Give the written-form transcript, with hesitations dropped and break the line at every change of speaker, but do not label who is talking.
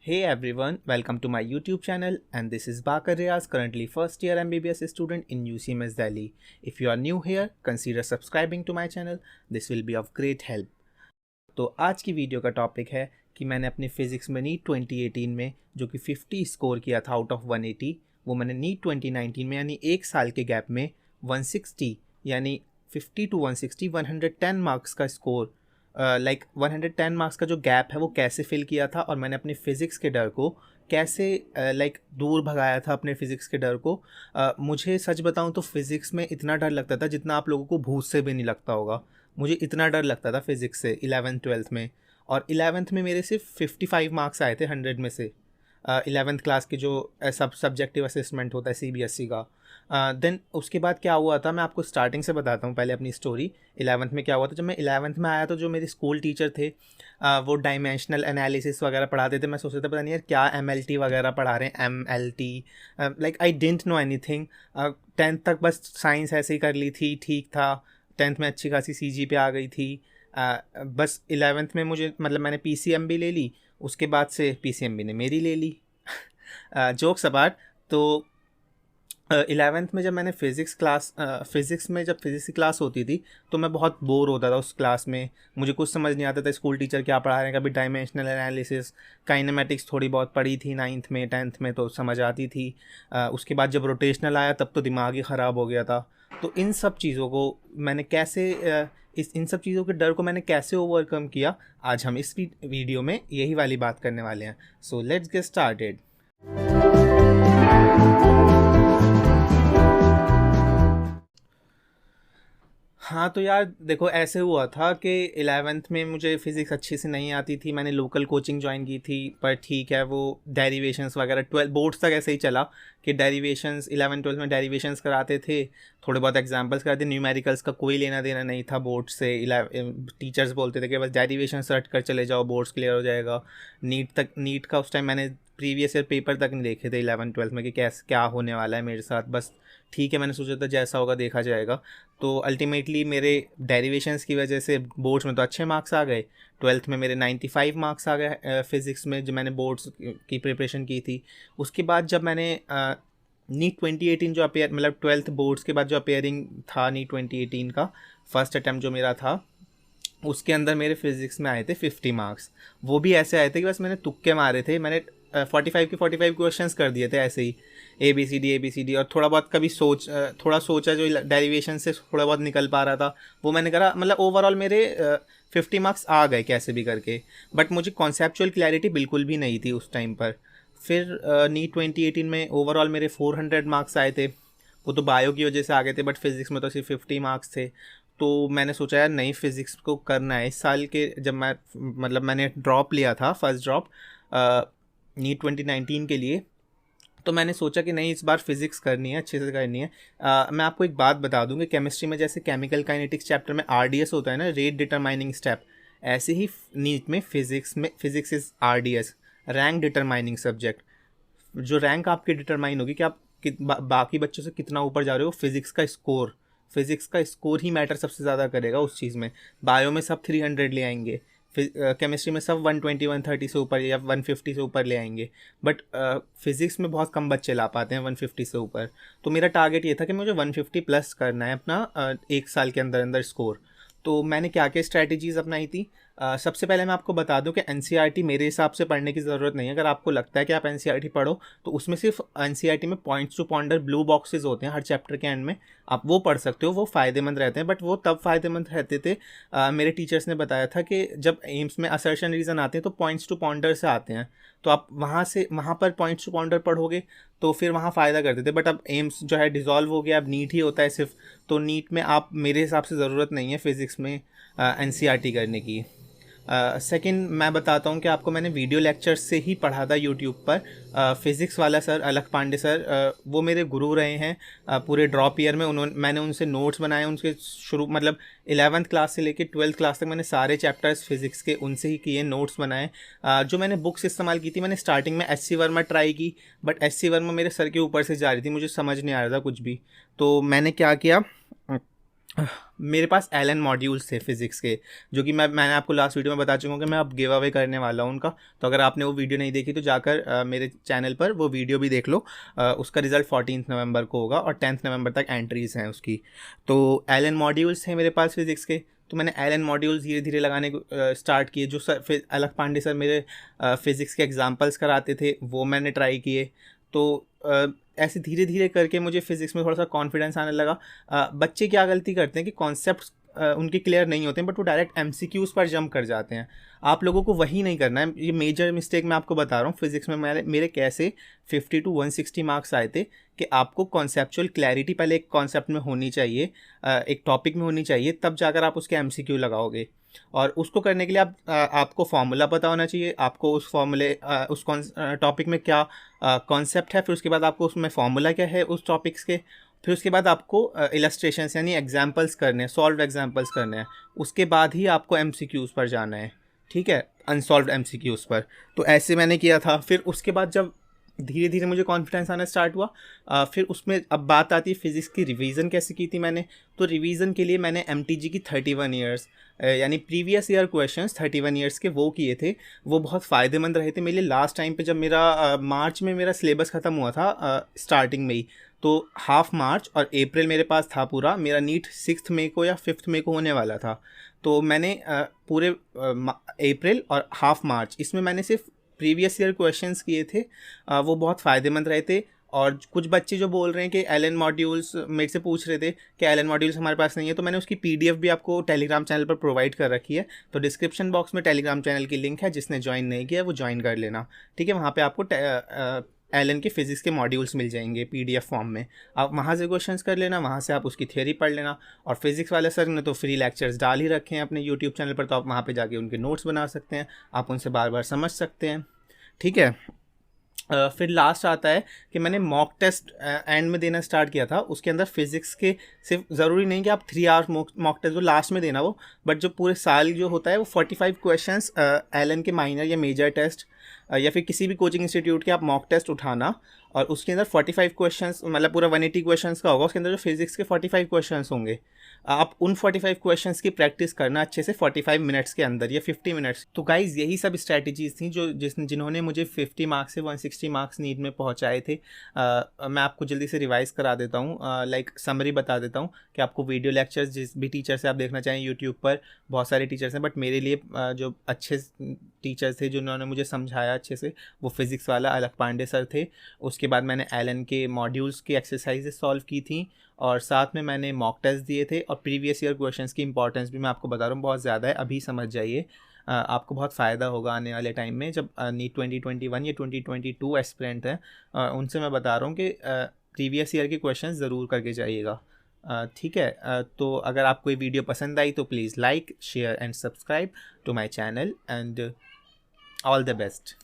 Hey everyone, welcome to my YouTube channel and this is Bakar Riaz, currently first year MBBS student in UCMS Delhi. If you are new here, consider subscribing to my channel. This will be of great help. तो आज की video का topic है कि मैंने अपने physics में NEET 2018 में जो कि 50 स्कोर किया था आउट ऑफ 180, वो मैंने नीट 2019 में यानी एक साल के गैप में 160 यानी 50 टू 160 110 मार्क्स का स्कोर 110 मार्क्स का जो गैप है वो कैसे फिल किया था और मैंने अपने फ़िज़िक्स के डर को कैसे दूर भगाया था अपने फ़िज़िक्स के डर को। मुझे सच बताऊं तो फ़िज़िक्स में इतना डर लगता था जितना आप लोगों को भूत से भी नहीं लगता होगा। मुझे इतना डर लगता था फ़िज़िक्स से 11th 12th में। और 11th में मेरे सिर्फ 55 मार्क्स आए थे 100 में से। 11th क्लास के जो सब्जेक्टिव असेसमेंट होता है CBSE का। देन उसके बाद क्या हुआ था, मैं आपको स्टार्टिंग से बताता हूँ पहले अपनी स्टोरी। 11th में क्या हुआ था, जब मैं 11th में आया तो जो मेरे स्कूल टीचर थे वो डायमेंशनल एनालिसिस वगैरह पढ़ाते थे। मैं सोचता था पता नहीं यार क्या MLT वगैरह पढ़ा रहे हैं, MLT। I didn't know anything. 10th तक बस साइंस ऐसे ही कर ली थी, ठीक था। 10th में अच्छी खासी CG पे आ गई थी। बस 11th में मुझे मैंने PCM भी ले ली, उसके बाद से PCM ने मेरी ले ली। Jokes apart. तो 11th में जब मैंने फ़िज़िक्स में जब फिज़िक्स की क्लास होती थी तो मैं बहुत बोर होता था उस क्लास में। मुझे कुछ समझ नहीं आता था स्कूल टीचर क्या पढ़ा रहे हैं। कभी डायमेंशनल एनालिसिस, काइनेमेटिक्स थोड़ी बहुत पढ़ी थी 9th में, 10th में तो समझ आती थी। उसके बाद जब रोटेशनल आया तब तो दिमाग ही ख़राब हो गया था। तो इन सब चीज़ों को मैंने कैसे इन सब चीज़ों के डर को मैंने कैसे ओवरकम किया, आज हम इस वीडियो में यही वाली बात करने वाले हैं। So let's get started. हाँ तो यार देखो, ऐसे हुआ था कि 11th में मुझे फ़िज़िक्स अच्छी से नहीं आती थी। मैंने लोकल कोचिंग ज्वाइन की थी, पर ठीक है वो डेरिवेशंस वगैरह 12 बोर्ड्स तक ऐसे ही चला कि डेरिवेशंस 11 12 में डेरिवेशंस कराते थे, थोड़े बहुत एग्जांपल्स कराते। न्यूमेरिकल्स का कोई लेना देना नहीं था बोर्ड से। टीचर्स बोलते थे कि बस डेरिवेशंस रट कर चले जाओ, बोर्ड्स क्लियर हो जाएगा। नीट का उस टाइम मैंने प्रीवियस ईयर पेपर तक नहीं देखे थे 11 12 में कि कैसे क्या होने वाला है मेरे साथ। बस ठीक है, मैंने सोचा था जैसा होगा देखा जाएगा। तो अल्टीमेटली मेरे डेरिवेशंस की वजह से बोर्ड्स में तो अच्छे मार्क्स आ गए। 12th में मेरे 95 मार्क्स आ गए फ़िज़िक्स में, जो मैंने बोर्ड्स की प्रिपरेशन की थी। उसके बाद जब मैंने नीट 2018 जो अपेयर 12th बोर्ड्स के बाद जो अपेयरिंग था नीट 2018 का फर्स्ट अटैम्प्ट जो मेरा था, उसके अंदर मेरे फिज़िक्स में आए थे 50 मार्क्स। वो भी ऐसे आए थे कि बस मैंने तुक्के मारे थे। मैंने 45 क्वेश्चंस कर दिए थे ऐसे ही, ABCD और थोड़ा बहुत कभी थोड़ा सोचा जो डेरिवेशन से थोड़ा बहुत निकल पा रहा था वो मैंने करा। ओवरऑल मेरे 50 मार्क्स आ गए कैसे भी करके। बट मुझे कॉन्सेप्चुअल क्लैरिटी बिल्कुल भी नहीं थी उस टाइम पर। फिर नीट 2018 में ओवरऑल मेरे 400 मार्क्स आए थे। वो तो बायो की वजह से आ गए थे, बट फिज़िक्स में तो सिर्फ 50 मार्क्स थे। तो मैंने सोचा यार नई फिज़िक्स को करना है इस साल के। जब मैंने ड्रॉप लिया था, फर्स्ट ड्रॉप नीट 2019 के लिए, तो मैंने सोचा कि नहीं इस बार फिज़िक्स करनी है, अच्छे से करनी है। मैं आपको एक बात बता दूं कि केमिस्ट्री में जैसे केमिकल काइनेटिक्स चैप्टर में RDS होता है ना, रेट डिटरमाइनिंग स्टेप, ऐसे ही नीट में physics is RDS, rank determining subject. जो रैंक आपकी डिटरमाइन होगी कि आप बाकी बच्चों से कितना ऊपर जा रहे हो, फिज़िक्स का स्कोर ही मैटर सबसे ज़्यादा करेगा उस चीज़ में। बायो में सब 300 ले आएंगे, केमिस्ट्री में सब 120 130 से ऊपर या 150 से ऊपर ले आएंगे। बट फिज़िक्स में बहुत कम बच्चे ला पाते हैं 150 से ऊपर। तो मेरा टारगेट ये था कि मुझे 150 प्लस करना है अपना एक साल के अंदर अंदर स्कोर। तो मैंने क्या क्या स्ट्रैटेजीज़ अपनाई थी। सबसे पहले मैं आपको बता दूं कि NCERT मेरे हिसाब से पढ़ने की ज़रूरत नहीं है। अगर आपको लगता है कि आप NCERT पढ़ो तो उसमें सिर्फ NCERT में points to ponder blue boxes होते हैं हर चैप्टर के एंड में, आप वो पढ़ सकते हो, वो फ़ायदेमंद रहते हैं। बट वो तब फ़ायदेमंद रहते थे, मेरे टीचर्स ने बताया था कि जब एम्स में असर्शन रीज़न आते हैं तो पॉइंट्स टू पॉन्डर से आते हैं, तो आप वहाँ पर पॉइंट्स टू पॉन्डर पढ़ोगे तो फिर वहाँ फ़ायदा करते थे। बट अब एम्स जो है डिज़ोल्व हो गया, अब नीट ही होता है सिर्फ। तो नीट में आप मेरे हिसाब से ज़रूरत नहीं है फ़िज़िक्स में NCERT करने की। सेकंड मैं बताता हूँ कि आपको मैंने वीडियो लेक्चर्स से ही पढ़ा था यूट्यूब पर। फ़िज़िक्स वाला सर अलख पांडे सर, वो मेरे गुरु रहे हैं पूरे ड्रॉप ईयर में। मैंने उनसे नोट्स बनाए, उनके शुरू 11th क्लास से लेकर 12th क्लास तक मैंने सारे चैप्टर्स फिज़िक्स के उनसे ही किए, नोट्स बनाए। जो मैंने बुक्स इस्तेमाल की थी, मैंने स्टार्टिंग में SC वर्मा ट्राई की, बट SC वर्मा मेरे सर के ऊपर से जा रही थी, मुझे समझ नहीं आ रहा था कुछ भी। तो मैंने क्या किया, मेरे पास एलन मॉड्यूल्स थे फिज़िक्स के, जो कि मैंने आपको लास्ट वीडियो में बता चुका हूँ कि मैं अब गिव अवे करने वाला हूँ उनका। तो अगर आपने वो वीडियो नहीं देखी तो जाकर मेरे चैनल पर वो वीडियो भी देख लो। उसका रिज़ल्ट 14 नवंबर को होगा और 10 नवंबर तक एंट्रीज़ हैं उसकी। तो एलन मॉड्यूल्स थे मेरे पास फिज़िक्स के, तो मैंने एलन मॉड्यूल्स धीरे धीरे लगाने को स्टार्ट किए। जो सर फिर अलख पांडे सर मेरे फिज़िक्स के एग्जाम्पल्स कराते थे वो मैंने ट्राई किए। तो ऐसे धीरे धीरे करके मुझे फिज़िक्स में थोड़ा सा कॉन्फिडेंस आने लगा। बच्चे क्या गलती करते हैं कि कॉन्सेप्ट्स उनके क्लियर नहीं होते हैं, बट वो डायरेक्ट एमसीक्यूज़ पर जंप कर जाते हैं। आप लोगों को वही नहीं करना है। ये मेजर मिस्टेक मैं आपको बता रहा हूँ फिज़िक्स में। मेरे कैसे 50 to 160 मार्क्स आए थे कि आपको कॉन्सेप्चुअल क्लैरिटी पहले एक कॉन्सेप्ट में होनी चाहिए, एक टॉपिक में होनी चाहिए, तब जाकर आप उसके एमसीक्यू लगाओगे। और उसको करने के लिए आपको फार्मूला पता होना चाहिए, आपको उस फार्मूले उस टॉपिक में क्या कॉन्सेप्ट है, फिर उसके बाद आपको उसमें फार्मूला क्या है उस टॉपिक्स के, फिर उसके बाद आपको इलस्ट्रेशंस यानी एग्जांपल्स करने हैं, सॉल्व एग्जांपल्स करने हैं। उसके बाद ही आपको एमसीक्यूज़ पर जाना है, ठीक है, अनसॉल्व्ड एमसीक्यूज़ पर। तो ऐसे मैंने किया था। फिर उसके बाद जब धीरे धीरे मुझे कॉन्फिडेंस आना स्टार्ट हुआ, फिर उसमें अब बात आती है फिज़िक्स की रिवीजन कैसे की थी मैंने। तो रिवीजन के लिए मैंने एमटीजी की 31 ईयर्स यानी प्रीवियस ईयर क्वेश्चंस 31 ईयर्स के वो किए थे। वो बहुत फ़ायदेमंद रहे थे मेरे लिए। लास्ट टाइम पे जब मेरा मार्च में मेरा सिलेबस ख़त्म हुआ था, स्टार्टिंग में ही, तो हाफ मार्च और अप्रैल मेरे पास था पूरा। मेरा नीट 6 मई को या 5 मई को होने वाला था। तो मैंने पूरे अप्रैल और हाफ मार्च इसमें मैंने सिर्फ प्रीवियस ईयर क्वेश्चंस किए थे। वो बहुत फ़ायदेमंद रहे थे। और कुछ बच्चे जो बोल रहे हैं कि एलन मॉड्यूल्स मेरे से पूछ रहे थे कि एलन मॉड्यूल्स हमारे पास नहीं है, तो मैंने उसकी पीडीएफ भी आपको टेलीग्राम चैनल पर प्रोवाइड कर रखी है। तो डिस्क्रिप्शन बॉक्स में टेलीग्राम चैनल की लिंक है, जिसने ज्वाइन नहीं किया वो ज्वाइन कर लेना, ठीक है। वहाँ पे आपको एलन के फिज़िक्स के मॉड्यूल्स मिल जाएंगे पीडीएफ फॉर्म में। आप वहाँ से क्वेश्चंस कर लेना, वहाँ से आप उसकी थ्योरी पढ़ लेना। और फिज़िक्स वाले सर ने तो फ्री लेक्चर्स डाल ही रखे हैं अपने यूट्यूब चैनल पर, तो आप वहाँ पर जाके उनके नोट्स बना सकते हैं, आप उनसे बार बार समझ सकते हैं, ठीक है। फिर लास्ट आता है कि मैंने मॉक टेस्ट एंड में देना स्टार्ट किया था। उसके अंदर फिज़िक्स के सिर्फ ज़रूरी नहीं कि आप 3 आवर्स मॉक टेस्ट वो लास्ट में देना, वो बट जो पूरे साल जो होता है वो 45 क्वेश्चंस एलन के माइनर या मेजर टेस्ट या फिर किसी भी कोचिंग इंस्टीट्यूट के आप मॉक टेस्ट उठाना, और उसके अंदर 45 क्वेश्चंस मतलब पूरा 180 क्वेश्चंस का होगा। उसके अंदर जो फिज़िक्स के 45 क्वेश्चंस होंगे, आप उन 45 क्वेश्चंस की प्रैक्टिस करना अच्छे से 45 मिनट्स के अंदर या 50 मिनट्स। तो गाइज यही सब स्ट्रैटेजीज़ थी जिन्होंने मुझे 50 मार्क्स से 160 मार्क्स नीट में पहुंचाए थे। मैं आपको जल्दी से रिवाइज़ करा देता हूँ, लाइक समरी बता देता हूँ कि आपको वीडियो लेक्चर्स जिस भी टीचर से आप देखना चाहें यूट्यूब पर बहुत सारे टीचर्स हैं, बट मेरे लिए जो अच्छे टीचर्स थे जिन्होंने मुझे समझाया अच्छे से, वो फिज़िक्स वाला अलख पांडे सर थे। उसके बाद मैंने एलन के मॉड्यूल्स की एक्सरसाइजेज सॉल्व की थी, और साथ में मैंने मॉक टेस्ट दिए थे। और प्रीवियस ईयर क्वेश्चंस की इंपॉर्टेंस भी मैं आपको बता रहा हूँ, बहुत ज़्यादा है, अभी समझ जाइए। आपको बहुत फ़ायदा होगा आने वाले टाइम में जब नीट 2021 या 2022 एस्पिरेंट हैं, उनसे मैं बता रहा हूँ कि प्रीवियस ईयर के क्वेश्चंस ज़रूर करके जाइएगा, ठीक है। तो अगर आपको ये वीडियो पसंद आई तो please like share and subscribe to my channel, and all the best.